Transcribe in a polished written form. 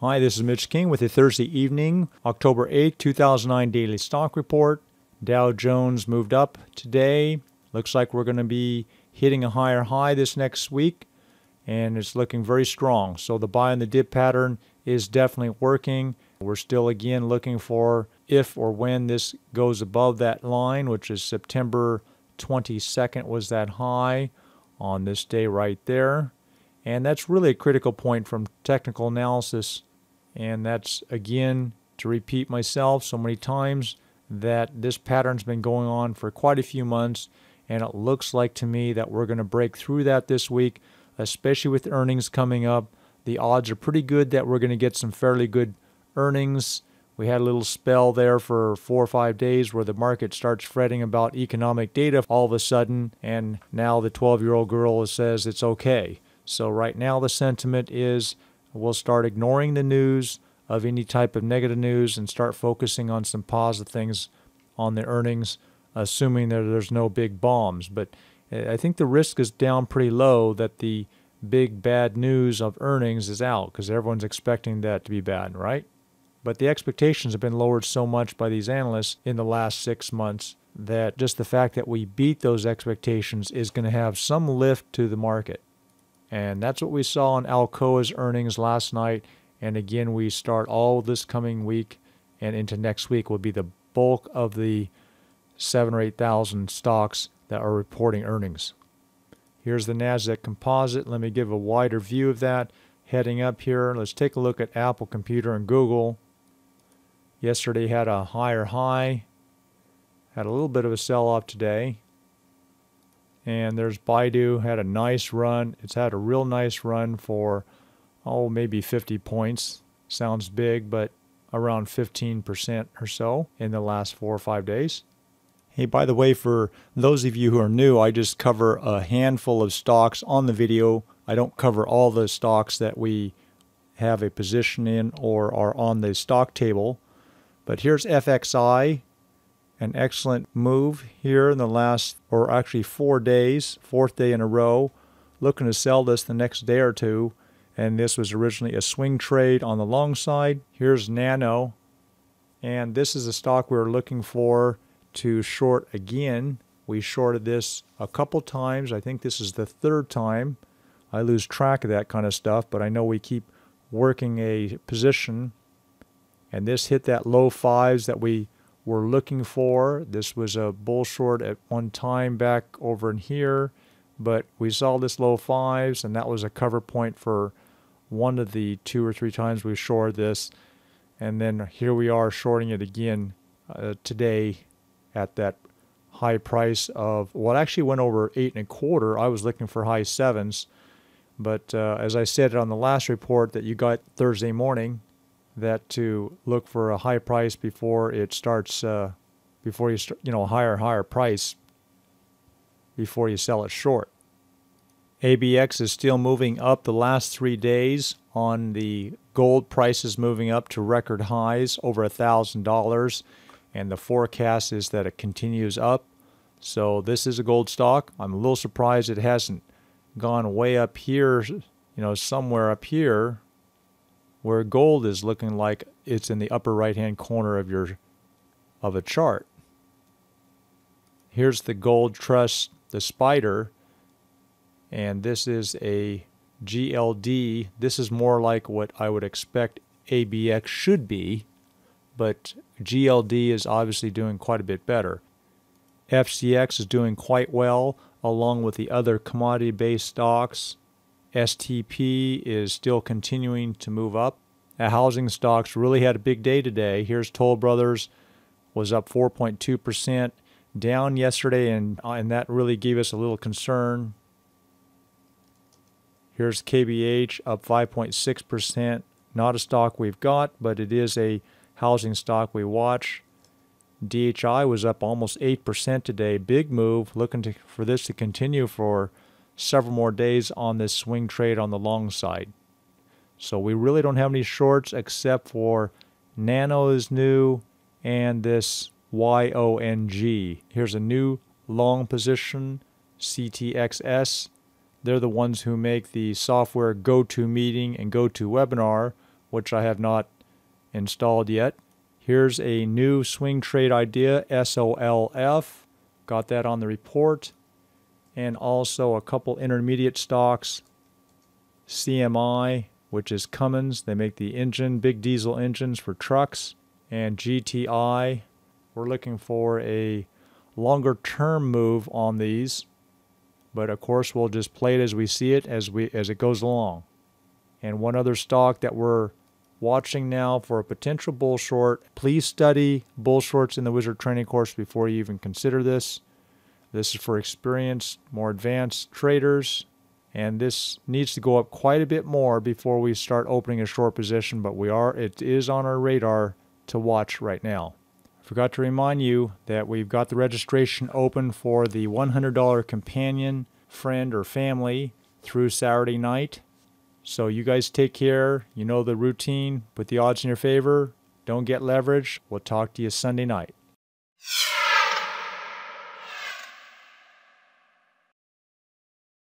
Hi, this is Mitch King with the Thursday evening, October 8th, 2009 Daily Stock Report. Dow Jones moved up today. Looks like we're going to be hitting a higher high this next week, and it's looking very strong. So the buy and the dip pattern is definitely working. We're still again looking for if or when this goes above that line, which is September 22nd was that high on this day right there. And that's really a critical point from technical analysis. And that's, again, to repeat myself so many times, that this pattern's been going on for quite a few months. And it looks like to me that we're going to break through that this week, especially with earnings coming up. The odds are pretty good that we're going to get some fairly good earnings. We had a little spell there for 4 or 5 days where the market starts fretting about economic data all of a sudden, and now the 12-year-old girl says it's okay. So right now the sentiment is we'll start ignoring the news of any type of negative news and start focusing on some positive things on the earnings, assuming that there's no big bombs. But I think the risk is down pretty low that the big bad news of earnings is out because everyone's expecting that to be bad, right? But the expectations have been lowered so much by these analysts in the last 6 months that just the fact that we beat those expectations is going to have some lift to the market. And that's what we saw in Alcoa's earnings last night. And again, we start all this coming week and into next week will be the bulk of the 7,000 or 8,000 stocks that are reporting earnings. Here's the NASDAQ composite. Let me give a wider view of that. Heading up here, let's take a look at Apple Computer and Google. Yesterday had a higher high, had a little bit of a sell-off today. And there's Baidu, had a nice run. It's had a real nice run for, maybe 50 points. Sounds big, but around 15% or so in the last 4 or 5 days. Hey, by the way, for those of you who are new, I just cover a handful of stocks on the video. I don't cover all the stocks that we have a position in or are on the stock table. But here's FXI. An excellent move here in the last, or actually 4 days, 4th day in a row. Looking to sell this the next day or two. And this was originally a swing trade on the long side. Here's Nano. And this is a stock we were looking for to short again. We shorted this a couple times. I think this is the 3rd time. I lose track of that kind of stuff, but I know we keep working a position. And this hit that low 5s that we were looking for. This was a bull short at one time back over in here, but we saw this low 5s, and that was a cover point for one of the 2 or 3 times we shorted this. And then here we are shorting it again today at that high price of what actually went over 8.25. I was looking for high 7s, but as I said on the last report that you got Thursday morning, that to look for a high price before it starts, before you start, higher price before you sell it short. ABX is still moving up the last 3 days on the gold prices moving up to record highs over $1,000, and the forecast is that it continues up. So this is a gold stock. I'm a little surprised it hasn't gone way up here, somewhere up here, where gold is looking like it's in the upper right-hand corner of a chart. Here's the Gold Trust, the Spider, and this is a GLD. This is more like what I would expect ABX should be, but GLD is obviously doing quite a bit better. FCX is doing quite well, along with the other commodity-based stocks. STP is still continuing to move up. Housing stocks really had a big day today. Here's Toll Brothers, was up 4.2%, down yesterday, and that really gave us a little concern. Here's KBH, up 5.6%. Not a stock we've got, but it is a housing stock we watch. DHI was up almost 8% today. Big move, looking for this to continue for several more days on this swing trade on the long side. So we really don't have any shorts except for Nano is new and this YONG. Here's a new long position, CTXS. They're the ones who make the software GoToMeeting and GoToWebinar, which I have not installed yet. Here's a new swing trade idea, SOLF. Got that on the report. And also a couple intermediate stocks, CMI, which is Cummins. They make the engine, big diesel engines for trucks. And GTI. We're looking for a longer term move on these. But of course we'll just play it as we see it as it goes along. And one other stock that we're watching now for a potential bull short. Please study bull shorts in the Wizard training course before you even consider this. This is for experienced, more advanced traders, and this needs to go up quite a bit more before we start opening a short position, but it is on our radar to watch right now. I forgot to remind you that we've got the registration open for the $100 companion, friend, or family through Saturday night. So you guys take care. You know the routine. Put the odds in your favor. Don't get leveraged. We'll talk to you Sunday night.